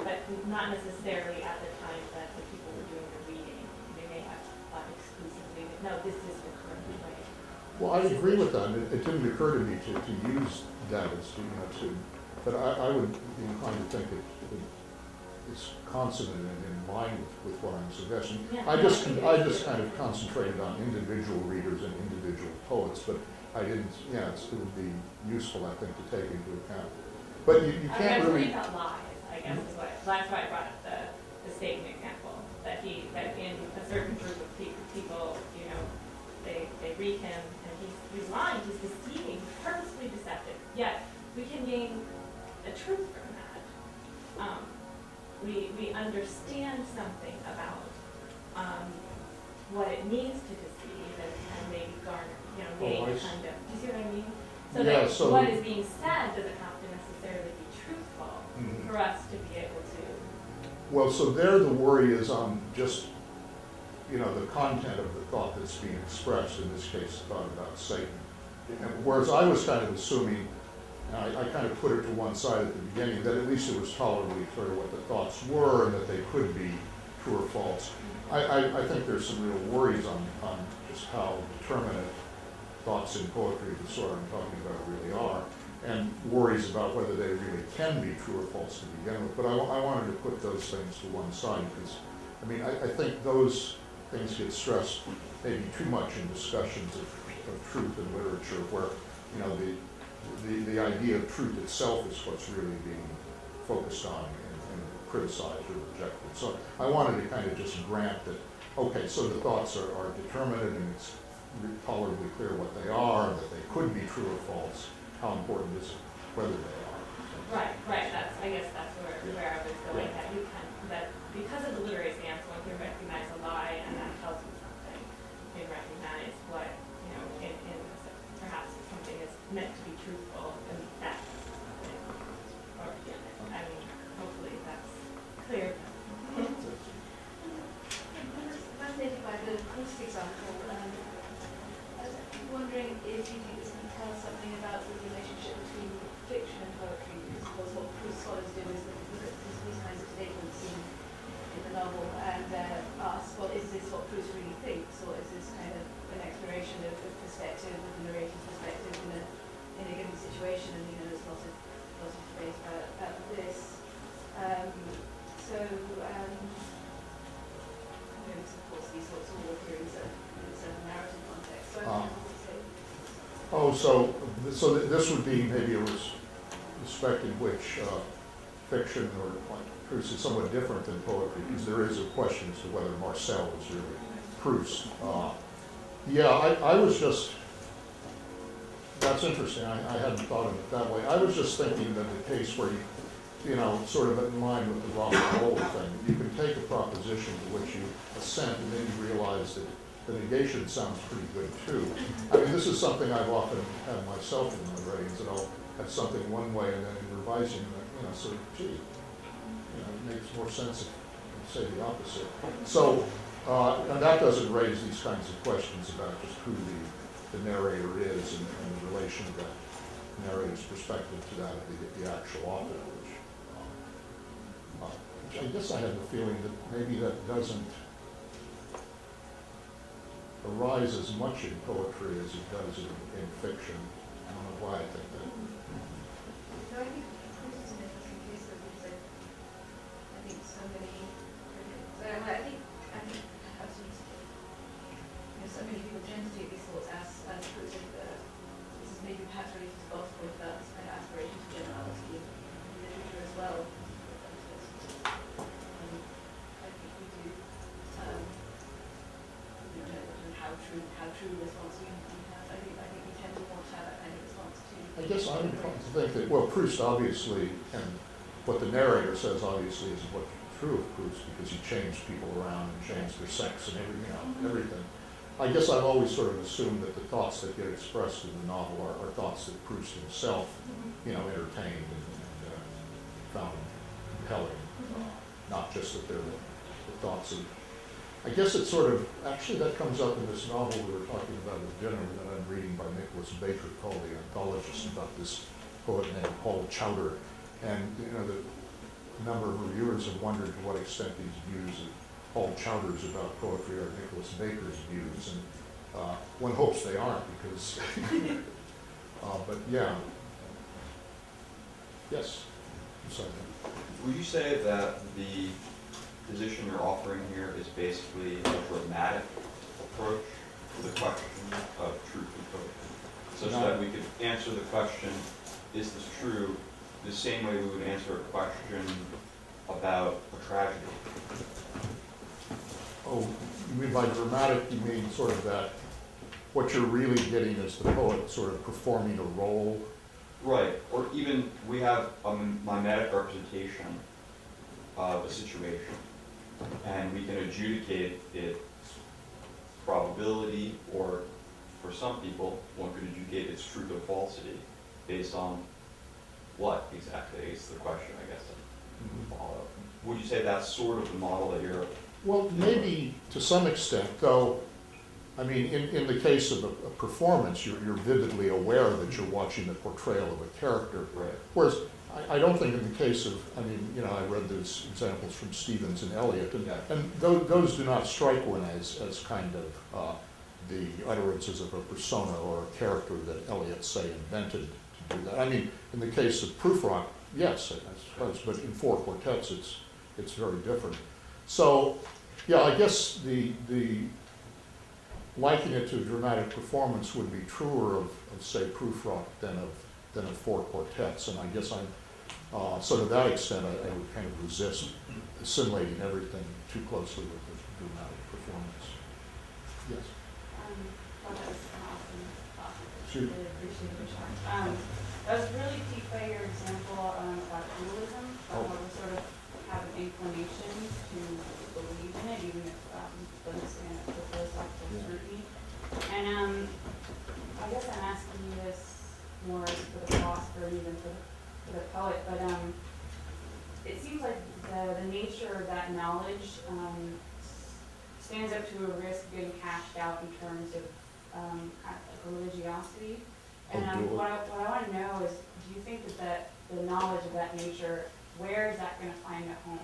but not necessarily at the time that the people were doing the reading. They may have thought exclusively that no, this is the current way. Well, I agree with that. It didn't occur to me to use that as but I would be inclined to think it's consonant and in line with what I'm suggesting. Yeah, I just kind of concentrated on individual readers and individual poets, but I didn't. Yeah, it would be useful, I think, to take into account. But you can't really. About lies, I guess, is that's why I brought up the Satan example. That in a certain group of people, they read him and he's lying, he's deceiving, he's purposely deceptive. Yet we can gain a truth from that. We understand something about what it means to deceive and maybe garner, gain a kind of. Do you see what I mean? So what is being said doesn't have to necessarily be truthful for us to be able to. Well, so there the worry is on just the content of the thought that's being expressed. In this case, thought about Satan. Whereas I was kind of assuming. I kind of put it to one side at the beginning, that at least it was tolerably clear what the thoughts were and that they could be true or false. I think there's some real worries on just how determinate thoughts in poetry, the sort I'm talking about, really are, and worries about whether they really can be true or false to begin with. But I wanted to put those things to one side because, I think those things get stressed maybe too much in discussions of truth in literature where, the idea of truth itself is what's really being focused on and criticized or rejected. So I wanted to kind of just grant that, okay, so the thoughts are determinate and it's tolerably clear what they are, that they could be true or false. How important is it whether they are? Right. I guess that's where I was going. That because of the literary stance, one can recognize a lie, and that tells you something. You can recognize what in perhaps something is meant to be truthful, and that's something organic. Hopefully that's clear. Fascinated by the Proust example. I was wondering if you think this can tell us something about the relationship between fiction and poetry. Because of course what Proust scholars do is look at these kinds of statements in the novel and ask, well, is this what Proust really thinks, or is this kind of an exploration of perspective, of the narrator's perspective in a given situation? And there's lots of debate about This would be maybe a respect in which fiction or proofs is somewhat different than poetry, because there is a question as to whether Marcel is really Proust. Yeah, I was just, that's interesting. I hadn't thought of it that way. I was just thinking that the case where you know, sort of in line with the Robert Lowell thing, you can take a proposition to which you assent and then you realize that the negation sounds pretty good too. I mean, this is something I've often had myself in my writings, that I'll have something one way and then in revising, you know, sort of, gee, you know, it makes more sense if you say the opposite. So, and that doesn't raise these kinds of questions about just who the narrator is and the relation of that narrator's perspective to that of the actual author, which I guess I have the feeling that maybe that doesn't arise as much in poetry as it does in fiction. I don't know why I think that. No, I think this is an interesting case of because I think so many critics, I think perhaps so many people tend to take these thoughts as proof of this is maybe perhaps related to God's point about this kind of aspiration to generality in literature as well. I think we do how true response we have. I think we tend to want to have that kind of response too. I guess I'm inclined to think that, well, Proust obviously, and what the narrator says obviously is what's true of Proust, because he changed people around and changed their sex and everything. I guess I've always sort of assumed that the thoughts that get expressed in the novel are thoughts that Proust himself, you know, entertained and found compelling, not just that they're the thoughts of. I guess it's sort of, actually that comes up in this novel we were talking about at dinner that I'm reading by Nicholas Baker called The Anthologist, about this poet named Paul Chowder. And you know, the number of reviewers have wondered to what extent these views of Paul Chowder's about poetry are Nicholas Baker's views. And one hopes they aren't, because, but yeah. Yes? Sorry. Would you say that the position you're offering here is basically a dramatic approach to the question of truth and poetry? Such that we could answer the question, is this true, the same way we would answer a question about a tragedy? Oh, you mean by dramatic, you mean sort of that, what you're really getting is the poet sort of performing a role? Right, or even we have a mimetic representation of a situation, and we can adjudicate its probability, or for some people, one could adjudicate its truth or falsity based on what exactly is the question, I guess, that follow. Would you say that's sort of the model that you're... Well, maybe to some extent, though. I mean, in the case of a performance, you're vividly aware that you're watching the portrayal of a character. Right. Whereas I don't think in the case of, I mean, you know, I read those examples from Stevens and Eliot, and those do not strike one as kind of the utterances of a persona or a character that Eliot, say, invented to do that. I mean, in the case of Prufrock, yes, I suppose, but in four quartets, it's very different. So, yeah, I guess the likening it to a dramatic performance would be truer of say, Prufrock than of four quartets, and I guess I'm, so to that extent, I would kind of resist assimilating everything too closely with the dramatic performance. Yes? Well, that was an awesome talk. Shoot. Really appreciate your time. I was really piqued by your example about dualism. We sort of have an inclination to believe in it, even if it doesn't stand up to philosophical scrutiny. And I guess I'm asking you this more for the philosopher and even for the poet, but it seems like the nature of that knowledge stands up to a risk of getting cashed out in terms of kind of like religiosity. And what I want to know is, do you think that the knowledge of that nature, where is that going to find a home?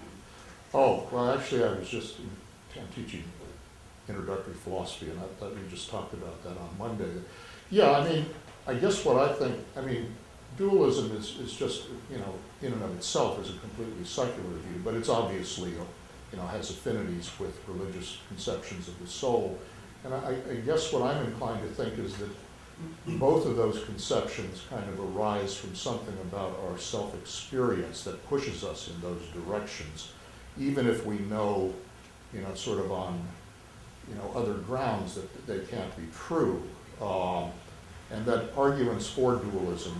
Oh, well, actually, I'm teaching introductory philosophy, and I thought we just talked about that on Monday. Yeah, I mean, I guess what I think, I mean, dualism is just, you know, in and of itself is a completely secular view, but it's obviously, you know, has affinities with religious conceptions of the soul. And I guess what I'm inclined to think is that both of those conceptions kind of arise from something about our self-experience that pushes us in those directions, even if we know, sort of on, other grounds that they can't be true. And that arguments for dualism,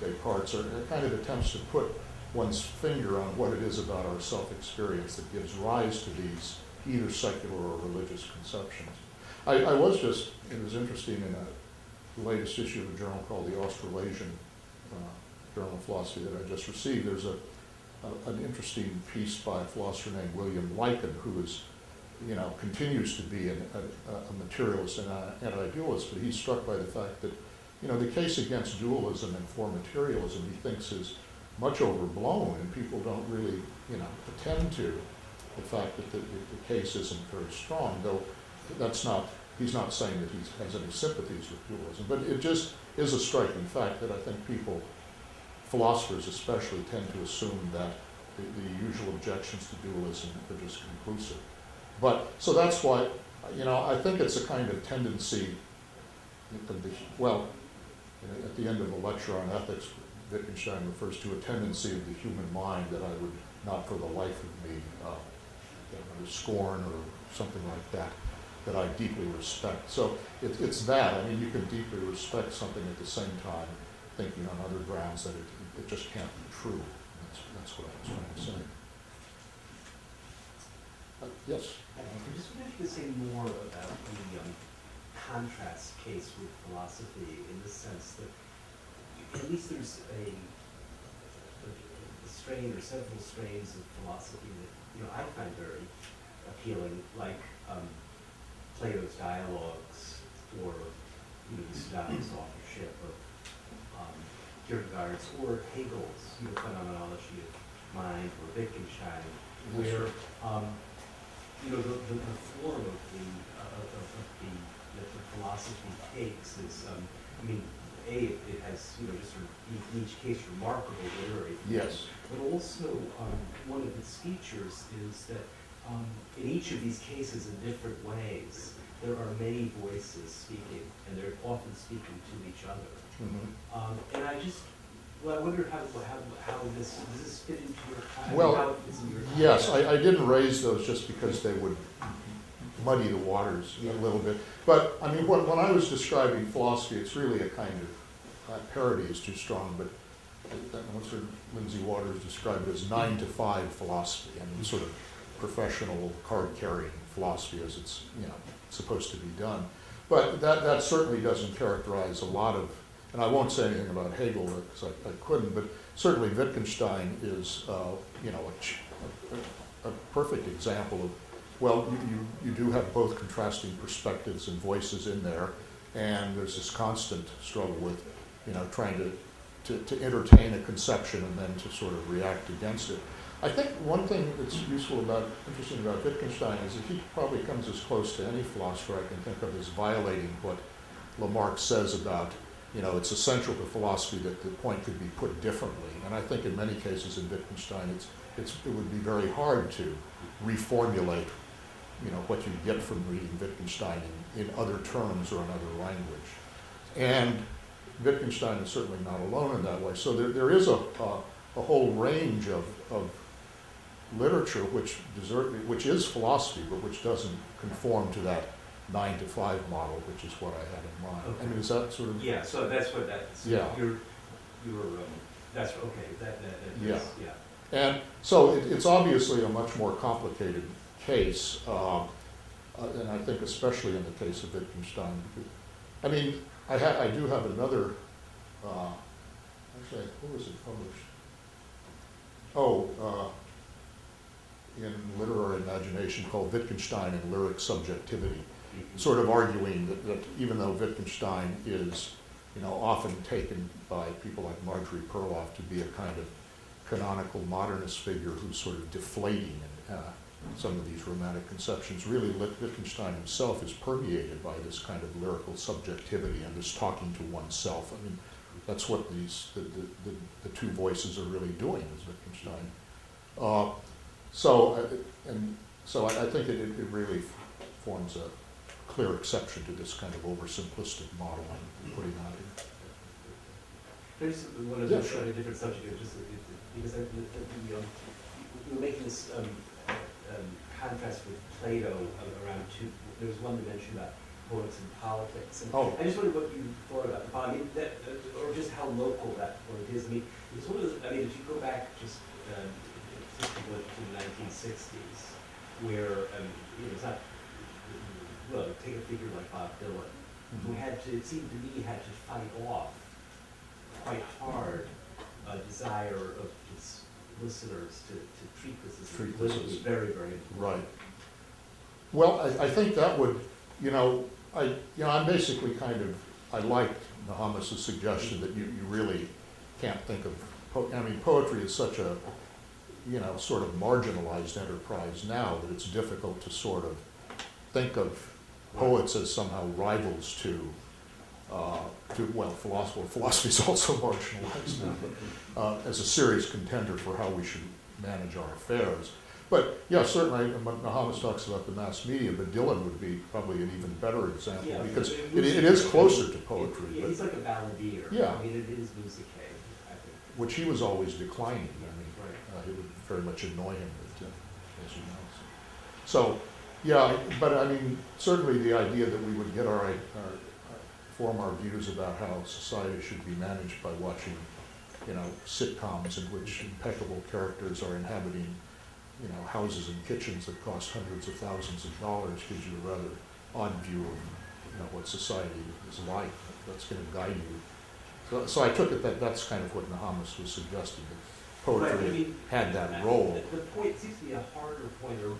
Descartes, are kind of attempts to put one's finger on what it is about our self-experience that gives rise to these either secular or religious conceptions. It was interesting in the latest issue of a journal called the Australasian Journal of Philosophy that I just received. There's an interesting piece by a philosopher named William Lycan, who is, continues to be a materialist and an anti-dualist, but he's struck by the fact that, the case against dualism and for materialism, he thinks is much overblown, and people don't really, attend to the fact that the case isn't very strong, though he's not saying that he has any sympathies with dualism, but it just is a striking fact that I think philosophers especially, tend to assume that the usual objections to dualism are just conclusive. So that's why, I think it's a kind of tendency, at the end of a lecture on ethics, Wittgenstein refers to a tendency of the human mind that I would not for the life of me scorn or something like that I deeply respect. So it's that. I mean, you can deeply respect something at the same time thinking on other grounds that it just can't be true. That's what I was trying to say. Yes? I just wonder if you could say more about the contrast case with philosophy, in the sense that at least there's a strain or several strains of philosophy that I find very appealing, like Plato's dialogues, or the Sudanis authorship of Kierkegaard's, or Hegel's phenomenology of mind, or Wittgenstein, where the form of the philosophy takes is, it has just sort of in each case remarkable literary form, yes, but also one of its features is that in each of these cases, in different ways, there are many voices speaking, and they're often speaking to each other. Mm-hmm. And I wonder how does this fit into your kind? Well, how it fits in your yes, I didn't raise those just because they would muddy the waters a little bit. But I mean, when I was describing philosophy, it's really a kind of parody is too strong, but what's Lindsay Waters described as 9 to 5 philosophy, and sort of professional card-carrying philosophy as it's supposed to be done. But that certainly doesn't characterize a lot of, and I won't say anything about Hegel because I couldn't, but certainly Wittgenstein is a perfect example of, well, you do have both contrasting perspectives and voices in there, and there's this constant struggle with trying to entertain a conception and then to sort of react against it. I think one thing that's interesting about Wittgenstein is that he probably comes as close to any philosopher I can think of as violating what Lamarck says about, it's essential to philosophy that the point could be put differently. And I think in many cases in Wittgenstein, it would be very hard to reformulate, what you get from reading Wittgenstein in other terms or in other language. And Wittgenstein is certainly not alone in that way. So there is a whole range of literature which is philosophy, but which doesn't conform to that 9 to 5 model, which is what I had in mind. Okay. I mean, is that sort of... Yeah, so that's what that's... Yeah. That's okay. That yeah. Is, yeah. And so it's obviously a much more complicated case, and I think especially in the case of Wittgenstein. I mean, I do have another... actually, where was it published? In Literary Imagination, called Wittgenstein and Lyric Subjectivity, sort of arguing that even though Wittgenstein is, often taken by people like Marjorie Perloff to be a kind of canonical modernist figure who's sort of deflating some of these romantic conceptions, really Wittgenstein himself is permeated by this kind of lyrical subjectivity and this talking to oneself. I mean, that's what the two voices are really doing, is Wittgenstein. So I think it really forms a clear exception to this kind of oversimplistic model I'm putting out here. I just want to Yeah, touch sure. on a different subject, just because you were making this contrast with Plato around two. There was one dimension about poets and politics, and Oh. I just wondered what you thought about. I mean, that, or just how local that point is. I mean, it's one of those. I mean, if you go back just to the 1960s, where it's not. Well, take a figure like Bob Dylan, who had to. It seemed to me had to fight off quite hard a desire of his listeners to treat this as politically very, very important. Right. Well, I think that would, I'm basically I liked Nahamas's suggestion that you really can't think of, poetry is such a, sort of marginalized enterprise now that it's difficult to sort of think of poets as somehow rivals to philosophy is also marginalized now, but as a serious contender for how we should manage our affairs. But yeah, certainly, Nahamas talks about the mass media, but Dylan would be probably an even better example because it is closer to poetry. Yeah, he's like a balladeer. Yeah. I mean, it is musique, I think. Which he was always declining. Right. It would very much annoy him, as you know. So, yeah, but certainly the idea that we would get form our views about how society should be managed by watching, sitcoms in which impeccable characters are inhabiting, houses and kitchens that cost hundreds of thousands of dollars gives you a rather odd view of, what society is like. That's going to guide you. So I took it that that's kind of what Nahamas was suggesting, that poetry had that role. The point seems to be a harder point, or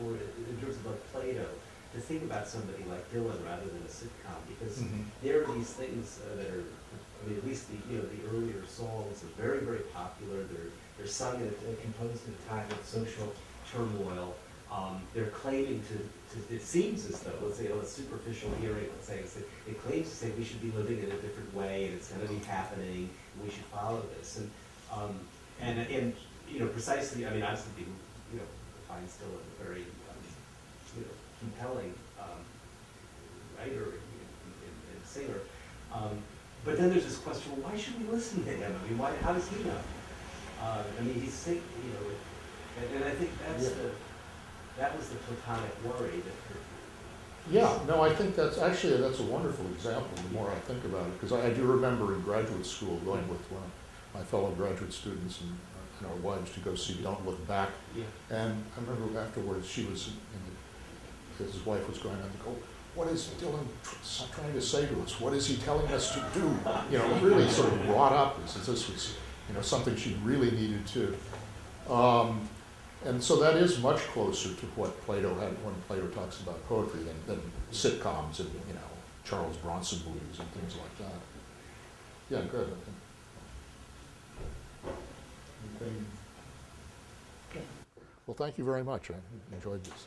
more in terms of like Plato, to think about somebody like Dylan rather than a sitcom, because there are these things that are, at least the earlier songs are very, very popular. They're sung and composed at a time of social turmoil. They're claiming to, it seems as though, let's say a superficial hearing, it claims to say we should be living in a different way and it's going to be happening and we should follow this. And precisely, obviously being, defines Dylan a very, compelling writer and singer. But then there's this question, well, why should we listen to him? How does he know? He's sick, and I think that was the Platonic worry that. Yeah, no, I think that's a wonderful example the more I think about it, because I do remember in graduate school going with one of my fellow graduate students and our wives to go see Don't Look Back. Yeah. And I remember afterwards his wife was going on to go, what is Dylan trying to say to us? What is he telling us to do? Really sort of brought up as this was, something she really needed to. And so that is much closer to what Plato had when Plato talks about poetry than sitcoms and, Charles Bronson movies and things like that. Yeah, good. Okay. Well, thank you very much. I enjoyed this.